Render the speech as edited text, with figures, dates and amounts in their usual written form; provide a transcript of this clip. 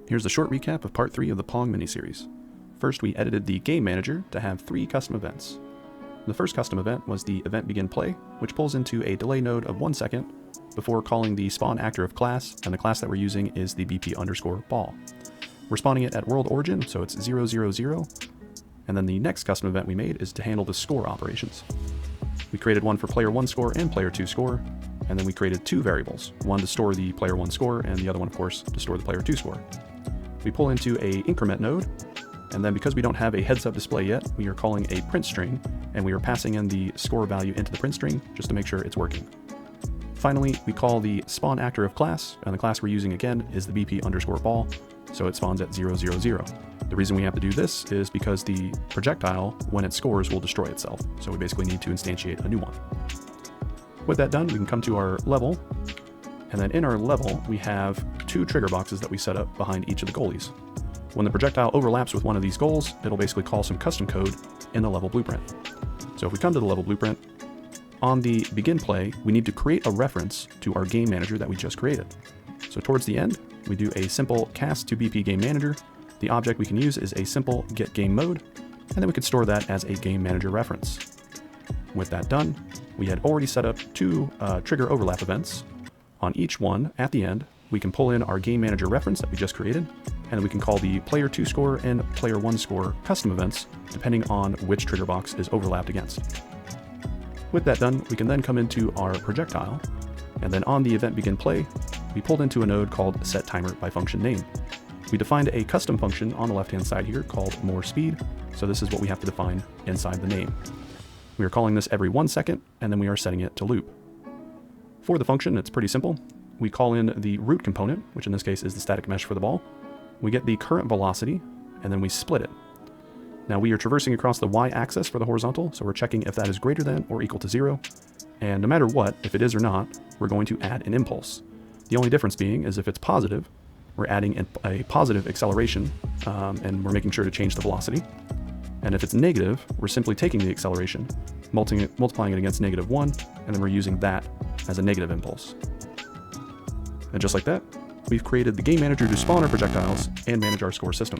Here's a short recap of part 3 of the Pong miniseries. First, we edited the game manager to have 3 custom events. The first custom event was the event begin play, which pulls into a delay node of 1 second before calling the spawn actor of class, and the class that we're using is the BP_ball. We're spawning it at world origin, so it's 0, 0, 0, and then the next custom event we made is to handle the score operations. We created one for player 1 score and player 2 score, and then we created 2 variables, one to store the player 1 score and the other one, of course, to store the player 2 score. We pull into a increment node, and then because we don't have a heads-up display yet, we are calling a print string, and we are passing in the score value into the print string just to make sure it's working. Finally, we call the spawn actor of class, and the class we're using again is the BP_ball, so it spawns at 0, 0, 0. The reason we have to do this is because the projectile, when it scores, will destroy itself, so we basically need to instantiate a new one. With that done, we can come to our level, and then in our level, we have 2 trigger boxes that we set up behind each of the goalies. When the projectile overlaps with one of these goals, it'll basically call some custom code in the level blueprint. So if we come to the level blueprint, on the begin play, we need to create a reference to our game manager that we just created. So towards the end, we do a simple cast to BP game manager. The object we can use is a simple get game mode, and then we could store that as a game manager reference. With that done, we had already set up 2 trigger overlap events. On each one, at the end, we can pull in our game manager reference that we just created, and then we can call the player 2 score and player 1 score custom events, depending on which trigger box is overlapped against. With that done, we can then come into our projectile, and then on the event begin play, we pulled into a node called setTimer by function name. We defined a custom function on the left-hand side here called more speed, so this is what we have to define inside the name. We are calling this every 1 second, and then we are setting it to loop. For the function, it's pretty simple. We call in the root component, which in this case is the static mesh for the ball. We get the current velocity, and then we split it. Now we are traversing across the y-axis for the horizontal, so we're checking if that is greater than or equal to 0. And no matter what, if it is or not, we're going to add an impulse. The only difference being is if it's positive, we're adding a positive acceleration, and we're making sure to change the velocity. And if it's negative, we're simply taking the acceleration, multiplying it against -1, and then we're using that as a negative impulse. And just like that, we've created the game manager to spawn our projectiles and manage our score system.